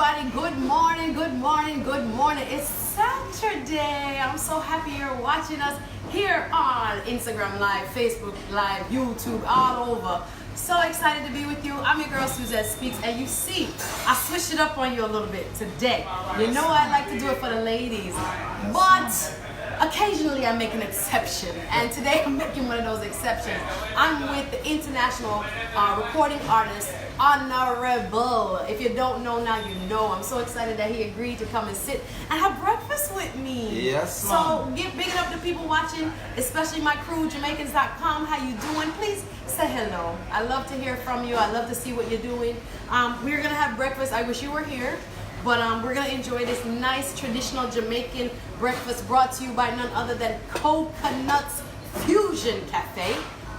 everybody. Good morning, good morning, good morning. It's Saturday. I'm so happy you're watching us here on Instagram Live, Facebook Live, YouTube, all over. So excited to be with you. I'm your girl Suzette Speaks, and you see, I switched it up on you a little bit today. You know I like to do it for the ladies, but occasionally I make an exception, and today I'm making one of those exceptions. I'm with the international recording artist, Honorebel. If you don't know now, you know. I'm so excited that he agreed to come and sit and have breakfast with me. Yes, so give big up to people watching, especially my crew, Jamaicans.com. How you doing? Please say hello. I love to hear from you. I love to see what you're doing. We're gonna have breakfast. I wish you were here. But we're going to enjoy this nice traditional Jamaican breakfast brought to you by none other than Coconuts Fusion Cafe.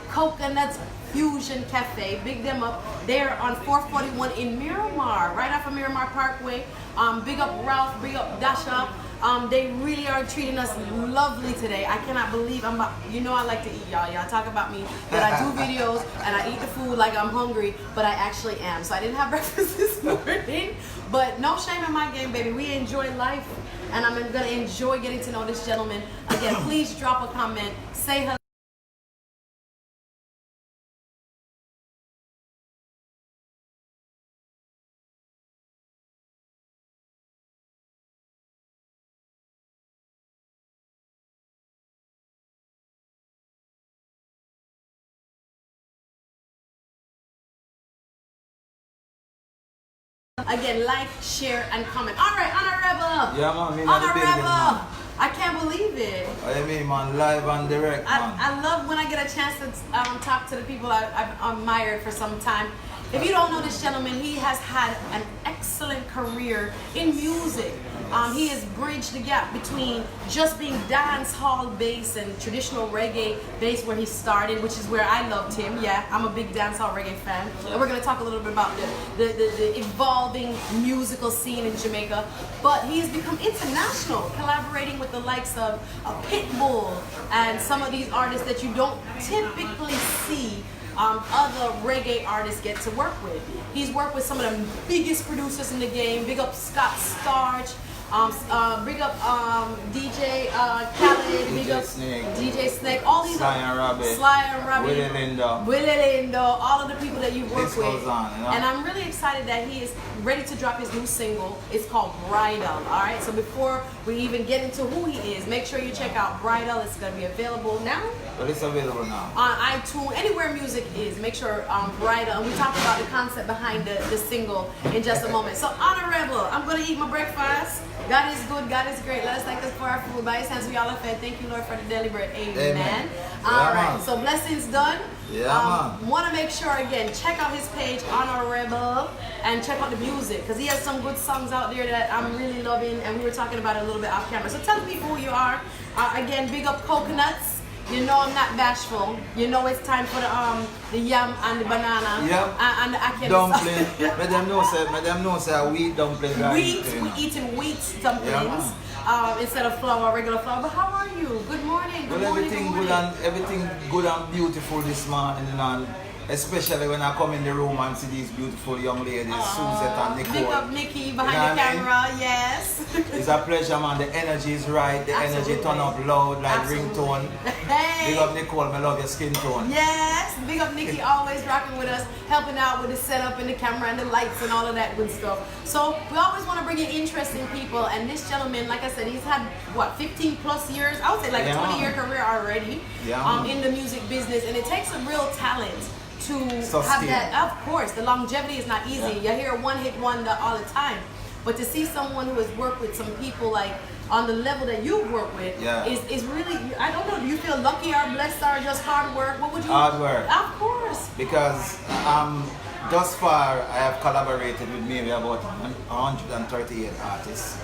Coconuts Fusion Cafe. Big them up. They're on 441 in Miramar, right off of Miramar Parkway. Big up Ralph, big up Dasha. They really are treating us lovely today. I cannot believe you know I like to eat, y'all. Y'all talk about me that I do videos and I eat the food like I'm hungry, but I actually am. So I didn't have breakfast this morning, but no shame in my game, baby. We enjoy life, and I'm gonna enjoy getting to know this gentleman. Again, please drop a comment, say hello. Again, like, share, and comment. All right, Honorebel. Yeah, man. Honorebel. I can't believe it. What do you mean, man? Live and direct, man. I love when I get a chance to talk to the people I've admired for some time. If you don't know this gentleman, he has had an excellent career in music. He has bridged the gap between just being dance hall based and traditional reggae based where he started, which is where I loved him. Yeah, I'm a big dance hall reggae fan. And we're going to talk a little bit about the evolving musical scene in Jamaica. But he's become international, collaborating with the likes of Pitbull and some of these artists that you don't typically see other reggae artists get to work with. He's worked with some of the biggest producers in the game. Big up Scott Starch. Big up DJ Khaled, big up Snake, DJ Snake, all these Sly and Robbie, Willie Lindo, all of the people that you've worked with. On, you know? And I'm really excited that he is ready to drop his new single. It's called Bridal. All right, so before we even get into who he is, make sure you check out Bridal. It's going to be available now. But it's available now on iTunes, anywhere music is. Make sure Bridal, and we talk about the concept behind the single in just a moment. So Honorebel, I'm going to eat my breakfast. God is good, God is great. Let us thank us for our food. By His hands we all are fed. Thank you, Lord, for the daily bread. Amen. All right, so blessings done. Want to make sure, again, check out his page, Honorebel, and check out the music, because he has some good songs out there that I'm really loving, and we were talking about it a little bit off camera. So tell people who you are. Again, big up Coconuts. You know I'm not bashful. You know it's time for the yam and the banana and the ackee dumpling. Let them know say wheat dumpling. We eating wheat dumplings instead of flour, regular flour. But how are you? Good morning. Good morning. Everything good and beautiful this morning, and especially when I come in the room and see these beautiful young ladies, Suzette and Nicole. Big up Nikki behind the camera, yes. It's a pleasure, man. The energy is right. The energy turn up loud like ringtone. Hey. Big up Nicole, I love your skin tone. Yes. Big up Nikki, always rocking with us, helping out with the setup and the camera and the lights and all of that good stuff. So we always want to bring in interesting people, and this gentleman, like I said, he's had, what, 15 plus years? I would say like a 20-year career already in the music business, and it takes a real talent to have that. Of course, the longevity is not easy. You hear a one-hit wonder all the time, but to see someone who has worked with some people like on the level that you work with is really, I don't know, do you feel lucky or blessed or just hard work? What would you? Hard work. Of course. Because thus far I have collaborated with maybe about 138 artists.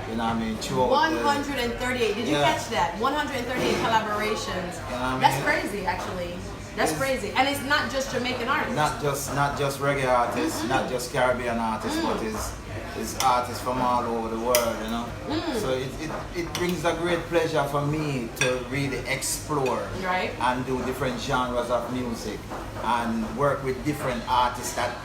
You know what I mean? 138. Did you catch that? 138 collaborations. You know what I mean? That's crazy, actually. That's crazy. And it's not just Jamaican artists. Not just reggae artists, not just Caribbean artists, but it's artists from all over the world, you know. So it brings a great pleasure for me to really explore and do different genres of music and work with different artists that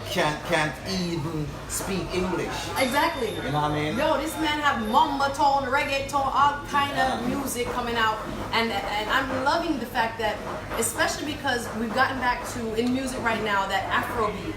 can't even speak English. Exactly. You know what I mean? Yo, this man have mamba tone, reggae tone, all kind of music coming out, and I'm loving the fact that, especially because we've gotten back to in music right now that Afrobeat,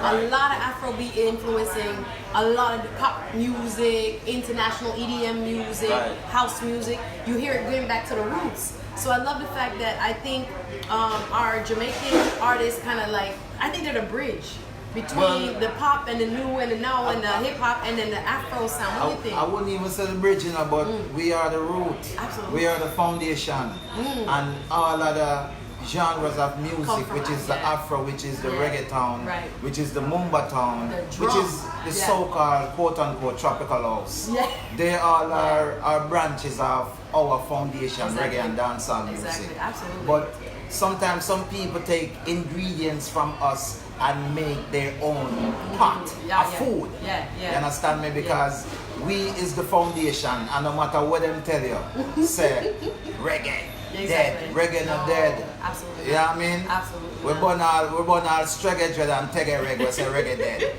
a lot of Afrobeat influencing a lot of the pop music, international EDM music, house music. You hear it going back to the roots. So I love the fact that I think our Jamaican artists kind of like, I think they're the bridge between the pop and the new and the now and the hip hop and then the Afro sound. What do you think? I wouldn't even say the bridge, you know, but we are the root. Absolutely. We are the foundation. And all of the genres of music, which is the Afro, which is the reggaeton, which is the mumba town, which is the so-called quote-unquote tropical house. Yeah. They all are branches of our foundation, reggae and dancehall music. Exactly, absolutely. But sometimes some people take ingredients from us and make their own pot of food. You understand me? Because we is the foundation, and no matter what them tell you, say reggae. Dead. Reggae not dead. Absolutely. You know what I mean? Absolutely. We're born all struggle dread and take a reggae, say reggae dead.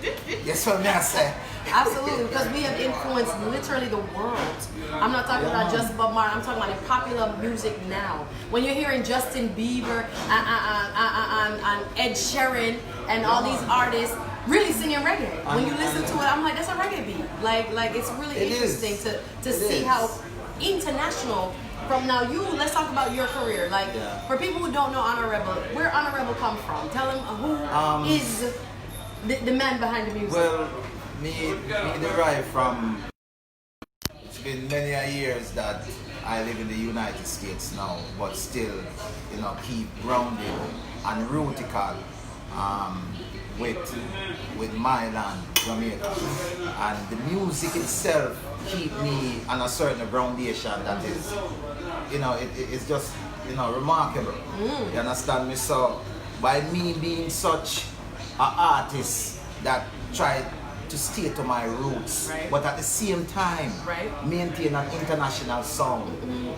That's what I say. Absolutely, because we have influenced literally the world. I'm not talking about just Bob Marley, I'm talking about the popular music now. When you're hearing Justin Bieber and Ed Sheeran and all these artists really singing reggae, when you listen to it, I'm like, that's a reggae beat. Like it's really interesting to see how international. From now, let's talk about your career. Like, for people who don't know Honorebel, where Honorebel come from? Tell them who is the man behind the music. Well, me derive from, it's been many years that I live in the United States now, but still, you know, keep grounded and rootical with my land, Jamaica. And the music itself keep me on a certain foundation that is, you know, it's just, you know, remarkable. You understand me? So by me being such an artist that tried to stay to my roots, but at the same time maintain an international sound,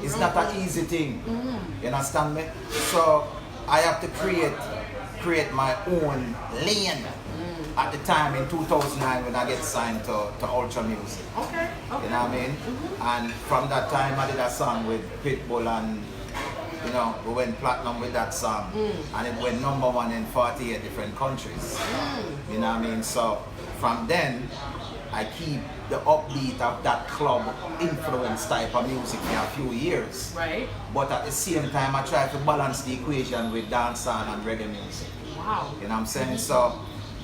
it's not an easy thing. You understand me? So I have to create my own lane. At the time in 2009 when I get signed to Ultra Music. Okay. You know what I mean? And from that time I did a song with Pitbull, and you know, we went platinum with that song, and it went #1 in 48 different countries. You know what I mean? So from then I keep the upbeat of that club influence type of music for a few years. But at the same time I try to balance the equation with dancehall and reggae music. Wow. You know what I'm saying? So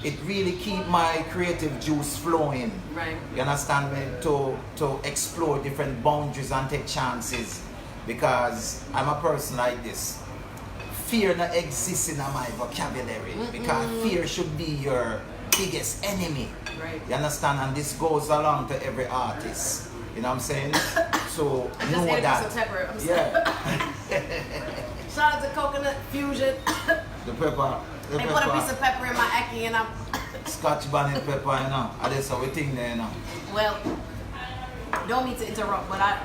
it really keep my creative juice flowing. You understand me? To explore different boundaries and take chances, because I'm a person like this. Fear not exists in my vocabulary, because fear should be your biggest enemy. You understand? And this goes along to every artist. You know what I'm saying? So know that. Some pepper. I'm sorry. Shout out to Coconut Fusion. The pepper. They put a piece of pepper in my ackee and I'm Scotch bonnet pepper, you know. And that's how we think there, you know. Well, don't mean to interrupt, but I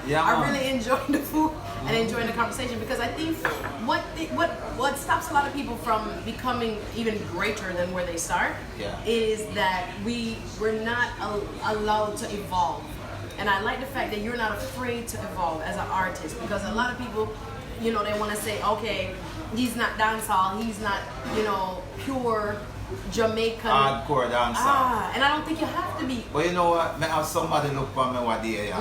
really enjoyed the food and enjoying the conversation, because I think what stops a lot of people from becoming even greater than where they start is that we're not allowed to evolve. And I like the fact that you're not afraid to evolve as an artist, because a lot of people, you know, they want to say, okay, he's not dancehall, he's not, you know, pure Jamaican hardcore dancehall. And I don't think you have to be. But you know what, I have somebody look for me one day,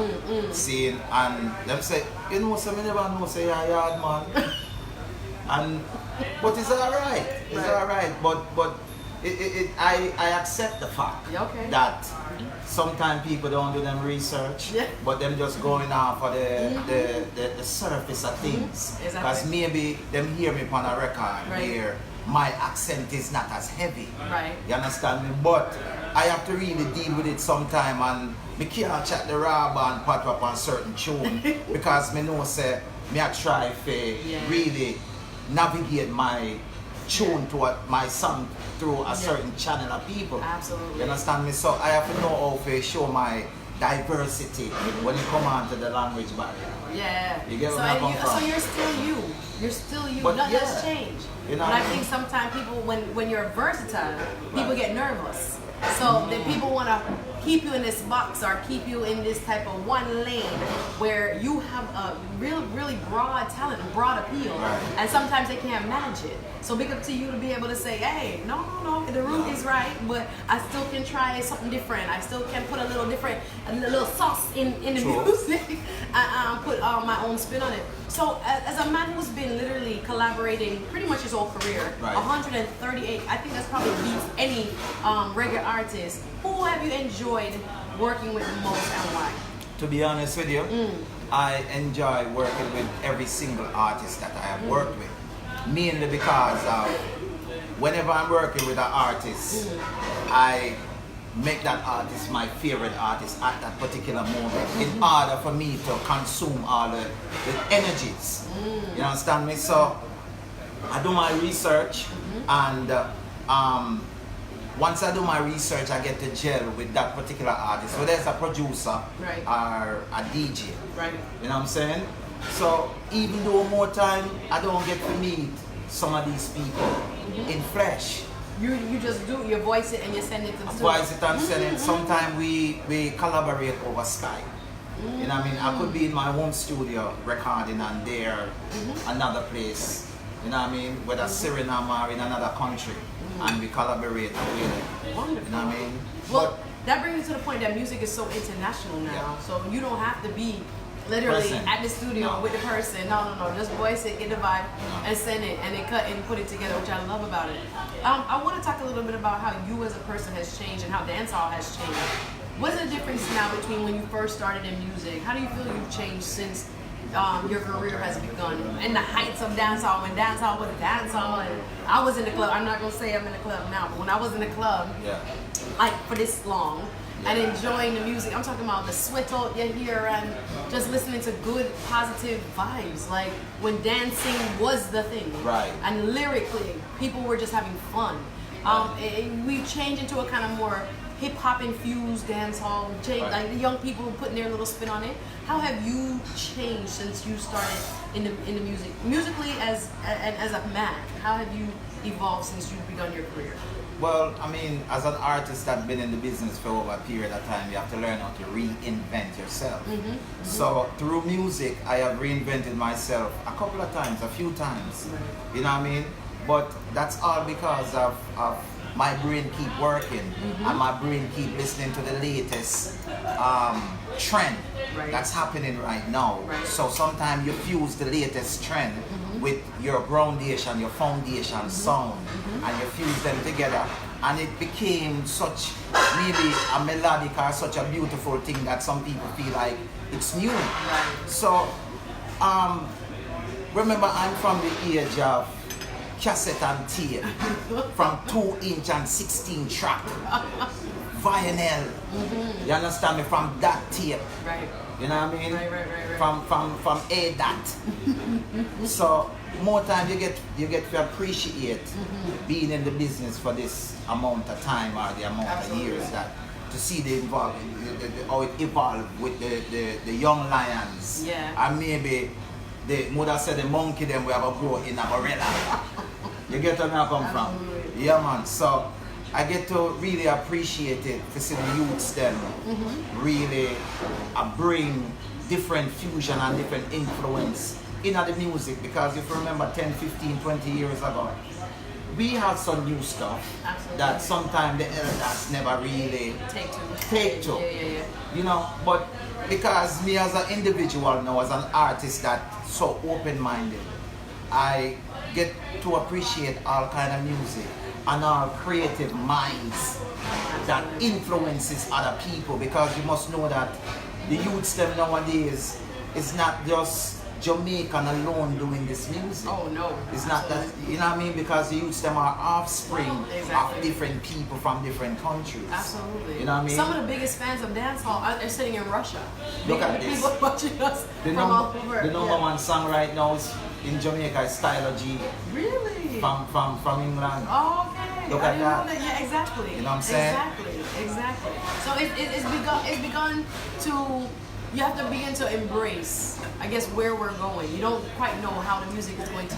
seeing, and them say, you know, so I never know say you're a yard man. But it's alright. It's alright. But I accept the fact that sometimes people don't do them research, but them just going off of the surface of things. Because maybe them hear me on a record where my accent is not as heavy. You understand me? But I have to really deal with it sometime, and me can't chat the raw and pat up on certain tune because me know say me I try to really navigate my tune to my song through a certain channel of people. Absolutely. You understand me? So I have to know how to show my diversity when you come on to the language barrier. Yeah. You get so, where I come from? So you're still you. You're still you. But Nothing yeah, has changed. you know, but I think sometimes people, when you're versatile, people get nervous. So then people want to keep you in this box or keep you in this type of one lane where you have a really broad talent, broad appeal, and sometimes they can't manage it. So big up to you to be able to say, hey, no, the root is right, but I still can try something different. I still can put a little sauce in the music. I put my own spin on it. So as a man who's been literally collaborating pretty much his whole career, 138, I think that's probably beats any reggae artist. Who have you enjoyed working with the most and why? To be honest with you, I enjoy working with every single artist that I have worked with. Mainly because whenever I'm working with an artist, I make that artist my favorite artist at that particular moment in order for me to consume all the energies. You understand me? So I do my research and once I do my research, I get to gel with that particular artist. So there's a producer or a DJ. You know what I'm saying? So even though more time I don't get to meet some of these people in flesh. You just do, you voice it and you send it to the voice it and send it. Sometimes we collaborate over Skype. You know what I mean? I could be in my home studio recording and there another place. You know what I mean? Whether Miramar or in another country. And we collaborate together. Wonderful. You know what I mean? Well, that brings me to the point that music is so international now. So you don't have to be literally at the studio with the person. No. Just voice it, get the vibe, and send it, and then cut and put it together, which I love about it. I want to talk a little bit about how you as a person has changed and how dancehall has changed. What's the difference now between when you first started in music? How do you feel you've changed since your career has begun? And the heights of dancehall, when dancehall was dancehall, and I was in the club. I'm not gonna say I'm in the club now, but when I was in the club, like for this long, and enjoying the music, I'm talking about the sweat out you hear and just listening to good, positive vibes. Like when dancing was the thing, and lyrically, people were just having fun. We've changed into a kind of more hip-hop infused dancehall, like the young people putting their little spin on it. How have you changed since you started in the music? Musically as a man, how have you evolved since you've begun your career? Well, I mean, as an artist that's been in the business for over a period of time, you have to learn how to reinvent yourself. So through music, I have reinvented myself a couple of times, a few times. You know what I mean? But that's all because of my brain keep working and my brain keep listening to the latest trend that's happening right now. So sometimes you fuse the latest trend with your foundation sound, and you fuse them together, and it became such maybe a melodic or such a beautiful thing that some people feel like it's new. So remember, I'm from the age of cassette and tape, from 2-inch and 16 track, vinyl. You understand me? From that tape. You know what I mean? From A dot. So more time you get to appreciate being in the business for this amount of time or the amount of years that to see how it evolved with the young lions. And maybe the mother said the monkey them we have a grow in a gorilla. You get where I come from? Yeah, man. So I get to really appreciate it to see the youths them really bring different fusion and different influence in the music, because if you remember 10, 15, 20 years ago, we had some new stuff that sometimes the elders never really take to. You know, but because me as an individual now, as an artist that's so open-minded, I get to appreciate all kind of music and all creative minds that influences other people, because you must know that the youths them nowadays is not just Jamaican alone doing this music. Oh no. It's not that, you know what I mean? Because the youths them are offspring of different people from different countries. Absolutely. You know what I mean? Some of the biggest fans of dancehall are sitting in Russia. Look at this. People watching us from all over. The number one song right now is in Jamaica is Stylo G. Really? From England. Oh, okay. Look I at didn't know that. that. Yeah, exactly. You know what I'm saying? Exactly. So it's begun to. You have to begin to embrace, I guess, where we're going. You don't quite know how the music is going to,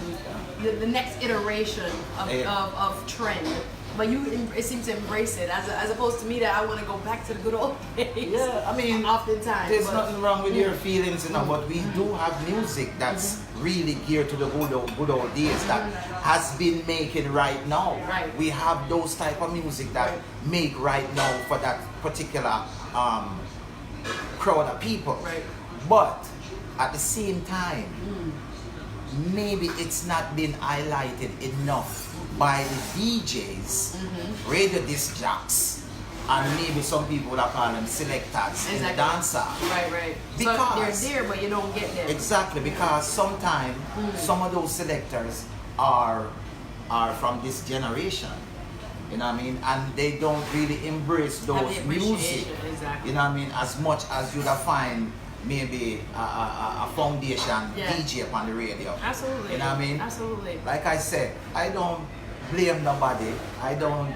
the next iteration of trend. But it seems to embrace it, as opposed to me that I want to go back to the good old days. Yeah, I mean, oftentimes. there's nothing wrong with your feelings, you know, but we do have music that's really geared to the good old days that has been making right now. Right. We have those type of music that make right now for that particular crowd of people. Right. But at the same time, maybe it's not been highlighted enough by the DJs, radio disc jocks, and maybe some people would call them selectors in the dancer. Right. Because so they're there, but you don't get them. Exactly, because sometimes some of those selectors are from this generation. You know what I mean? And they don't really embrace those music. Exactly. You know what I mean? As much as you'd find maybe a foundation DJ on the radio. Absolutely. You know what I mean? Absolutely. Like I said, I don't blame nobody. I don't.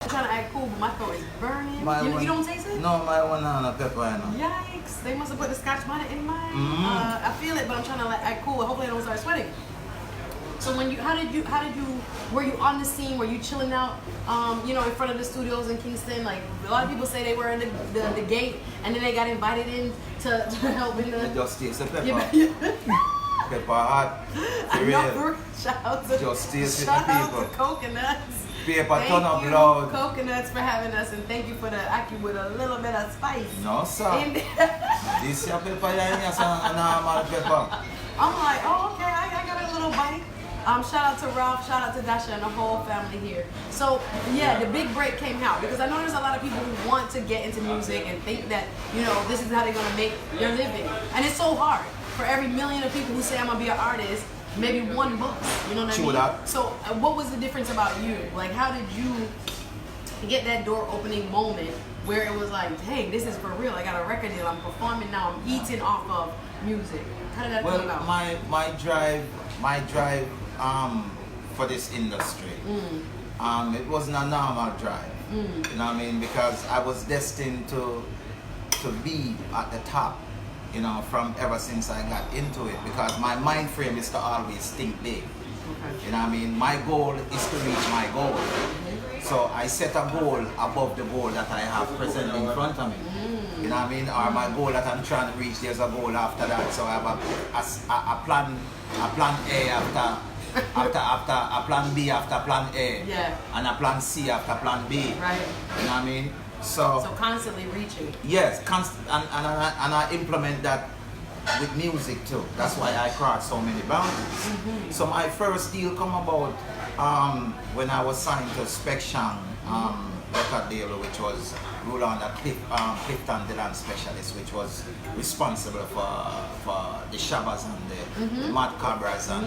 I'm trying to act cool, but my throat is burning. You don't taste it? No, my one on a pepper. Yikes! They must have put the Scotch bonnet in mine. I feel it, but I'm trying to act cool. Hopefully, I don't start sweating. So how did you? Were you on the scene? Were you chilling out? In front of the studios in Kingston. Like a lot of people say, they were in the gate, and then they got invited in to help in the. It just tastes the pepper. Pepper hot. I know. Shout out to just taste the people. Coconuts. Paper Thank turn up you, loud. Coconuts, for having us, and thank you for the ackee with a little bit of spice. No, sir. This your pepper, a normal pepper. I'm like, oh, okay, I got a little bite. Shout out to Ralph, shout out to Dasha and the whole family here. So, the big break came out because I know there's a lot of people who want to get into music and think that, this is how they're going to make their living. And it's so hard. For every million of people who say I'm going to be an artist, maybe one books, you know what I mean? That. So what was the difference about you? Like, how did you get that door opening moment where it was like, hey, this is for real, I got a record deal, I'm performing now, I'm eating off of music? How did that come about? My drive for this industry, it wasn't a normal drive. You know what I mean? Because I was destined to be at the top, from ever since I got into it, because my mind frame is to always think big. Okay. You know what I mean? My goal is to reach my goal. So I set a goal above the goal that I have presently in front of me. You know what I mean? Or my goal that I'm trying to reach, there's a goal after that. So I have a plan A after a plan B after plan A. Yeah. And a plan C after plan B. Right. You know what I mean? So constantly reaching. Yes, and I implement that with music too. That's why I cross so many boundaries. So my first deal come about when I was signed to Spection record deal, which was ruled under Clifton Dylan Specialist, which was responsible for the Shabbas and the Mad Cabras and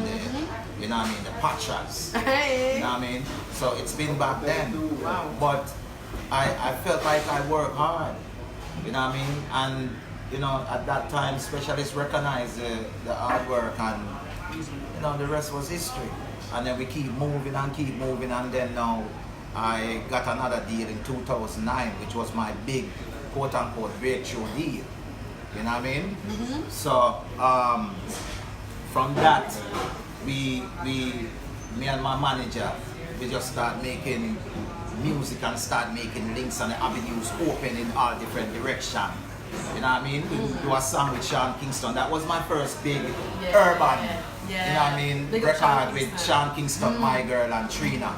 the, the Patras. Hey. You know what I mean? So it's been back then. Wow. But I felt like I worked hard, you know what I mean? And, at that time, specialists recognized the hard work, and, the rest was history. And then we keep moving, and then now I got another deal in 2009, which was my big, quote-unquote, breakthrough deal. You know what I mean? So from that, me and my manager, we just start making music and start making links and the avenues open in all different directions. You know what I mean? We do a song with Sean Kingston. That was my first big urban, you know what I mean, record with Sean Kingston, My Girl, and Trina.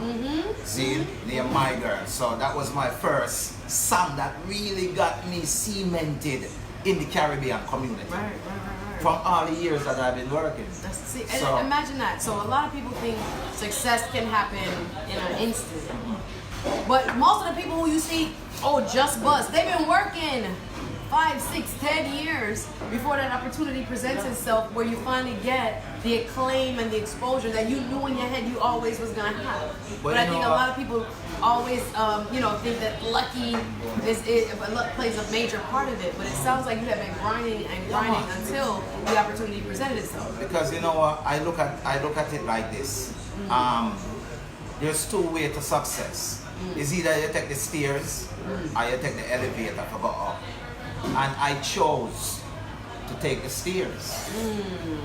See, named My Girl. So that was my first song that really got me cemented in the Caribbean community. From all the years that I've been working. And imagine that. So a lot of people think success can happen in an instant. But most of the people who you see, just bust, they've been working 5, 6, 10 years before that opportunity presents itself, where you finally get the acclaim and the exposure that you knew in your head you always was gonna have. But I think a lot of people always, think that luck plays a major part of it. But it sounds like you have been grinding and grinding until the opportunity presented itself. Because you know what, I look at it like this. There's two ways to success. It's either you take the stairs or you take the elevator to go up. And I chose to take the stairs.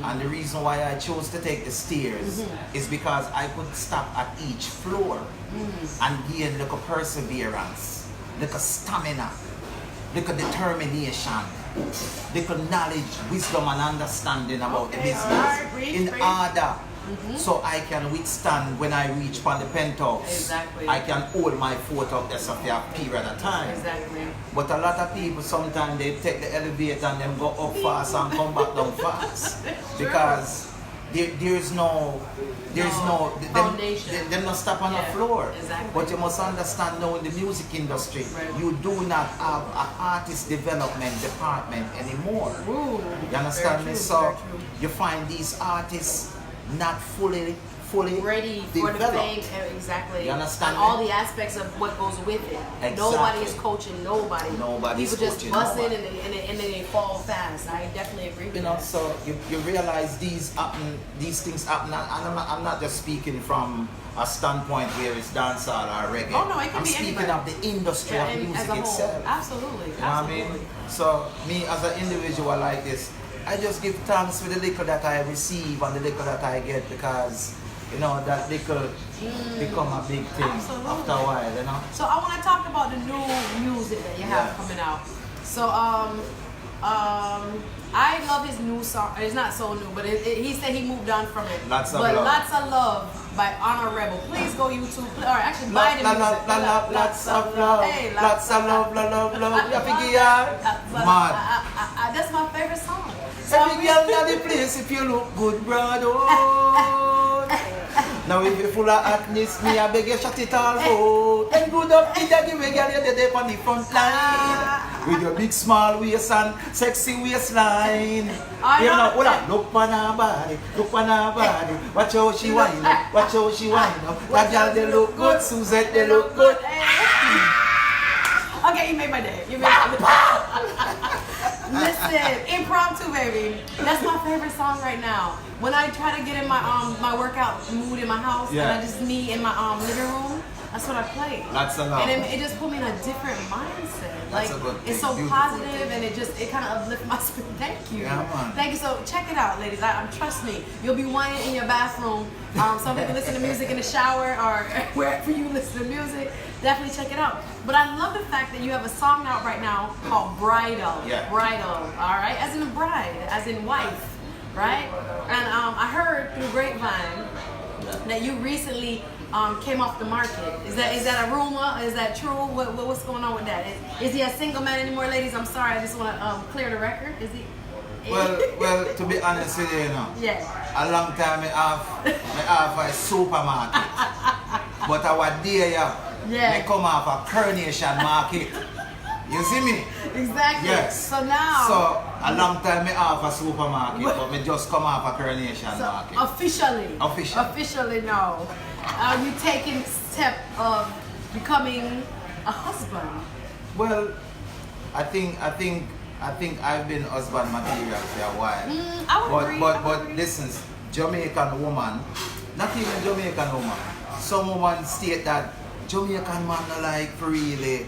And the reason why I chose to take the stairs is because I could stop at each floor and gain a little perseverance, little stamina, little determination, little knowledge, wisdom and understanding about the business in order so I can withstand when I reach on the penthouse. Exactly. I can hold my foot up there for a period of time. Exactly. But a lot of people sometimes they take the elevator and them go up fast and come back down fast. Because there's no foundation. Them not stop on the floor. Exactly. But you must understand now in the music industry, you do not have an artist development department anymore. You understand me? So you find these artists not fully ready for the fame. Exactly. You understand? And all the aspects of what goes with it. Exactly. Nobody is coaching nobody. Nobody's People just coaching bust in nobody. and then they fall fast. I definitely agree with that. So you realize these things happen, and I'm not just speaking from a standpoint where it's dancehall or reggae. Oh no, it can I'm be speaking anybody. of the industry of music as a whole. itself. Absolutely. You know what I mean? So me as an individual like this, I just give thanks for the liquor that I receive and the liquor that I get, because that liquor become a big thing after a while, So I want to talk about the new music that you have coming out. So I love his new song. It's not so new, but he said he moved on from it. Lots of Love. Lots of Love by Honorebel. Please go YouTube, or actually buy the music. Lots of love. Hey, Lots of love. You figure mad. That's my favorite song. So Every girl in the place, if you look good, brother. Now if you're full of hotness, me I beg you shut it all out. And good up in the give a girl you're there on the front line. With your big small waist and sexy waistline. Hold on, look on her body, Watch how she wind up, That girl they look good, Suzette they look good. Okay, you made my day. Listen, impromptu, baby. That's my favorite song right now. When I try to get in my my workout mood in my house, and I just me in my living room, that's what I play. Lots of love. And it just put me in a different mindset. That's Like a good it's thing. so Beautiful. positive, and it kind of uplifts my spirit. Thank you. Yeah, man. Thank you. So check it out, ladies. Trust me, you'll be whining in your bathroom. Some people listen to music in the shower or wherever you listen to music. Definitely check it out. But I love the fact that you have a song out right now called Bridal. Yeah. Bridal, all right? As in a bride, as in wife, right? And I heard through grapevine that you recently came off the market. Is that a rumor? Is that true? What's going on with that? Is he a single man anymore, ladies? I'm sorry, I just want to clear the record. Is he? Well, to be honest with you, Yeah. a long time I have a supermarket. But our day, I come off a Coronation Market. You see me? Exactly. Yes. So now. So a long time I have a supermarket, but me just come off a Coronation Market. Officially, no. Are you taking step of becoming a husband? Well, I think I've been husband material for a while. I would agree. But listen, Jamaican woman, not even Jamaican woman. Some women state that Jamaican man not like really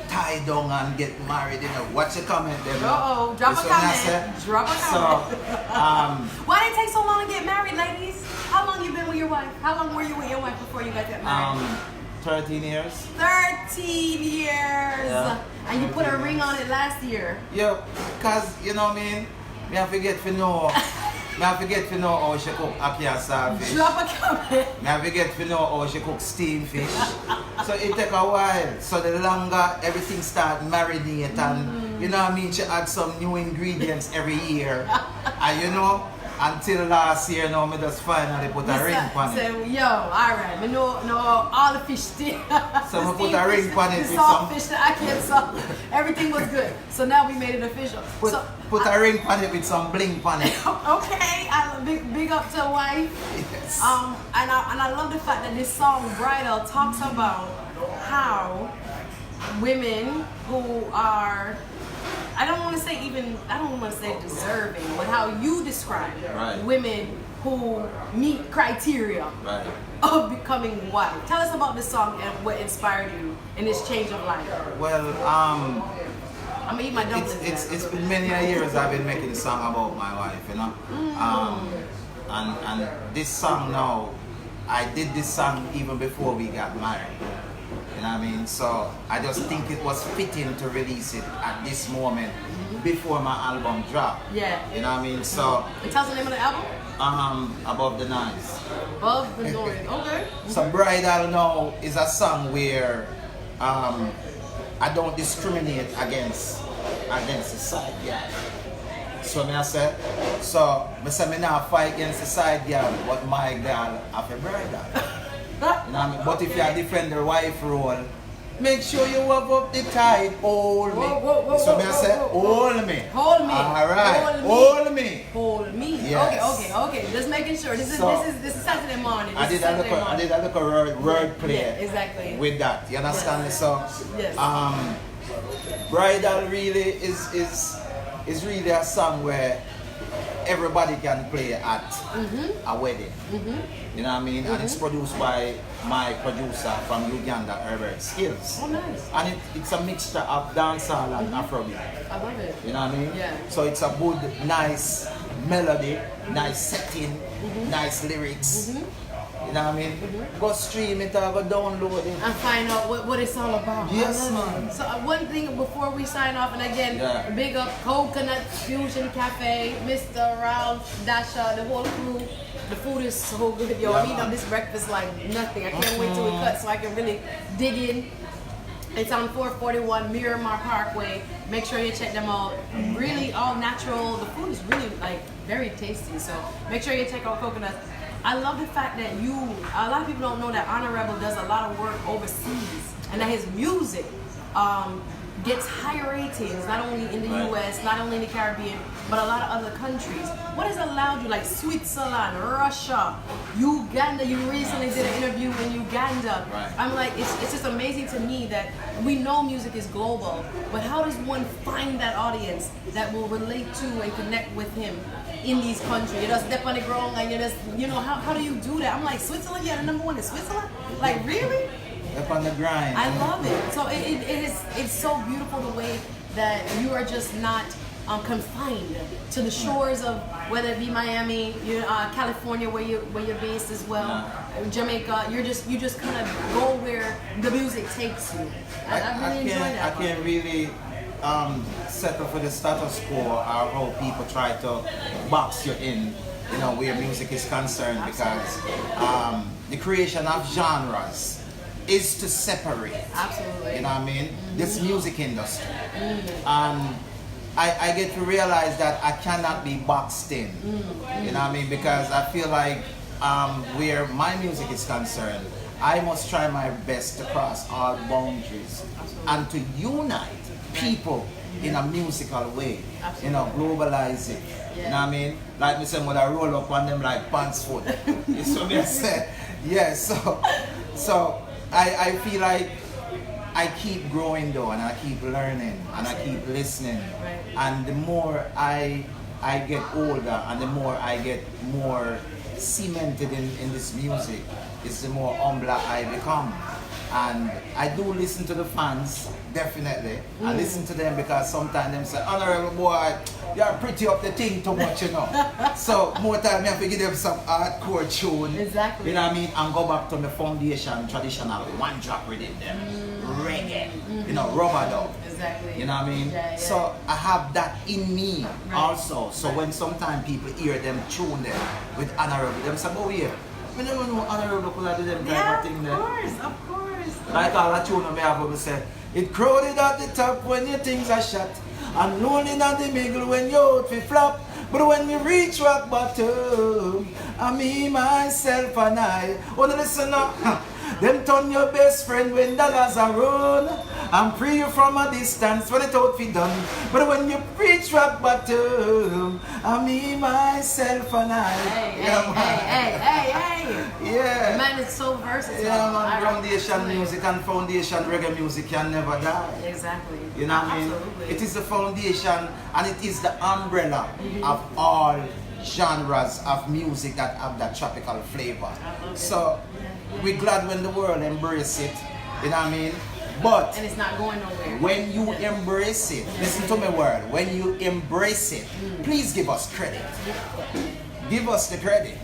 tie down and get married, you know. What's your comment there? Uh-oh, drop a comment. Drop a comment. So, why did it take so long to get married, ladies? How long you been with your wife? How long were you with your wife before you got that married? 13 years. 13 years. Yeah. And you put a ring on it last year. Yeah, because, you know what I mean? Me have to get to know. Me have to get to know how she cook ackee and saltfish. Drop a comment. Me have to get to know how she cook steamed fish. So it take a while. So the longer everything start marinate and you know what I mean, she add some new ingredients every year. And you know, until last year now, me just finally put a ring on it. So, yo, alright, me know all the fish still. So we put a ring on it the with salt some fish, the ackee salt. Everything was good. So now we made it official. Put a ring on it with some bling on it. Okay, big up to wife. Yes. And I love the fact that this song Bridal talks about how women who are, I don't want to say deserving, but how you describe women who meet criteria of becoming wife. Tell us about this song and what inspired you in this change of life. Well, I'm gonna eat my dumplings. It's been many years I've been making a song about my wife, you know. And this song now, I did this song even before we got married. You know what I mean? So I just think it was fitting to release it at this moment before my album dropped. Yeah. You know what I mean? So And tell us the name of the album? Above the Noise. Above the Noise. Okay. So Bridal now is a song where I don't discriminate against the side girl. So I say me not fight against the side girl, but my girl have a bridal. You know what I mean? But if you defend the wife role, make sure you have up the tide, hold me. So I say, hold me. Hold me. Alright, hold me. Hold me. Yes. Okay. Just making sure. This is Saturday morning. I did a little word play exactly. with that. You understand me? So yes. Bridal really is really a song where everybody can play at a wedding. You know what I mean? And it's produced by my producer from Uganda, Honorebel Skills. Oh, nice. And it's a mixture of dancehall and Afrobeat. I love it. You know what I mean? Yeah. So it's a good, nice melody, nice setting, nice lyrics. You know what I mean? Go stream it or go download it. And find out what it's all about. Yes, man. So one thing before we sign off, and again, big up Coconut Fusion Cafe, Mr. Ralph, Dasha, the whole crew. The food is so good, yo. I'm eating on this breakfast like nothing. I can't wait till we cut so I can really dig in. It's on 441 Miramar Parkway. Make sure you check them out. Really all natural. The food is really like very tasty. So make sure you check out Coconut. I love the fact that a lot of people don't know that Honorebel does a lot of work overseas and that his music gets higher ratings, not only in the US, not only in the Caribbean, but a lot of other countries. What has allowed you, like Switzerland, Russia, Uganda? You recently did an interview in Uganda. I'm like, it's just amazing to me that we know music is global, but how does one find that audience that will relate to and connect with him in these countries? You just step on the ground and you just, how do you do that? I'm like, Switzerland? You're the #1 in Switzerland? Like, really? Up on the grind. I love it. So it's so beautiful the way that you are just not confined to the shores of whether it be Miami, California where you're based as well, Jamaica. You just kind of go where the music takes you. I really enjoy that. I can't really settle for the status quo or how people try to box you in, where music is concerned, because the creation of genres is to separate. Absolutely. You know what I mean? This music industry. And I get to realize that I cannot be boxed in. You know what I mean? Because I feel like where my music is concerned, I must try my best to cross all boundaries and to unite people in a musical way. Globalize it. You know what I mean? Like me say, when I roll up on them like pants foot. You see what I say? Yeah, so I feel like I keep growing though, and I keep learning, and I keep listening. And the more I get older, and the more I get more cemented in this music, it's the more humbler I become. And I do listen to the fans, definitely. I listen to them because sometimes them say, Honourable boy, you're pretty up the thing too much, you know. So more time I have to give them some hardcore tune. Exactly. You know what I mean? And go back to my foundation, traditional one drop rhythm them. Reggae. You know, rubber dub. Exactly. You know what I mean? Yeah, yeah. So I have that in me also. So Right. when sometimes people hear them tune them with Honourable, them say, oh yeah, I never know Honourable could do them type of thing there. Of course. Like all that tune me have say, it crowded at the top when your things are shut, and lonely at the middle when your out we flop. But when you reach rock bottom, I me, myself and I. Wanna listen up? Them turn your best friend when dollars are run. I'm free from a distance when it out fi done. But when you reach rock bottom, I me, myself and I. Hey. Yeah. The man is so versatile. Yeah, man, foundation music and foundation reggae music can never die. Exactly. You know what I mean? Absolutely. It is the foundation and it is the umbrella of all genres of music that have that tropical flavor. So we're glad when the world embrace it. You know what I mean? But And it's not going nowhere. when you embrace it, listen to me word, when you embrace it, please give us credit. Give us the credit.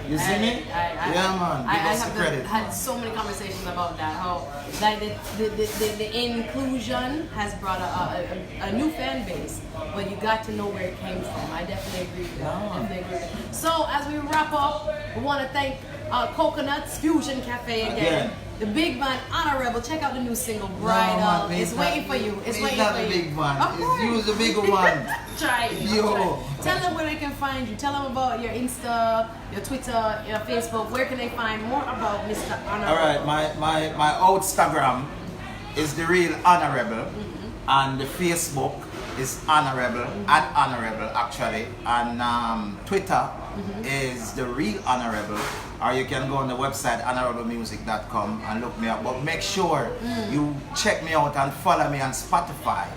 You see me? Yeah, man. Give us the credit. I had so many conversations about that. How like the inclusion has brought a new fan base, but you got to know where it came from. I definitely agree with that. So as we wrap up, we want to thank Coconuts Fusion Cafe again. The big man, Honorebel. Check out the new single, Bridal. It's waiting for you. It's waiting for you. It's not the big one. Of course. It's you, the bigger one. Try it. Yo. Tell them where they can find you. Tell them about your Insta, your Twitter, your Facebook. Where can they find more about Mr. Honorebel? Alright, my Instagram is the real Honorebel, and the Facebook is Honorebel, at Honorebel actually, and Twitter is the real Honorebel, or you can go on the website honorebelmusic.com and look me up. But make sure you check me out and follow me on Spotify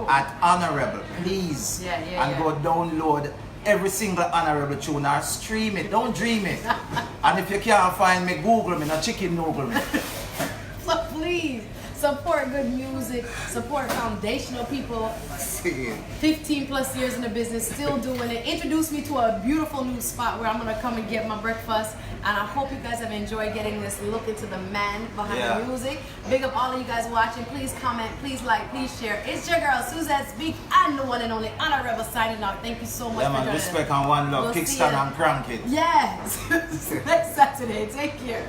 at Honorebel, please, and go download every single Honorebel tune or stream it. Don't dream it. And if you can't find me, Google me, not chicken Google me. So please support good music, support foundational people. 15 plus years in the business, still doing it. Introduced me to a beautiful new spot where I'm gonna come and get my breakfast. And I hope you guys have enjoyed getting this look into the man behind the music. Big up all of you guys watching. Please comment, please like, please share. It's your girl Suzette Speaks and the one and only Honorebel signing off. Thank you so much for joining us. Respect and one love. Kickstand and crank it. Yes. Next Saturday. Take care.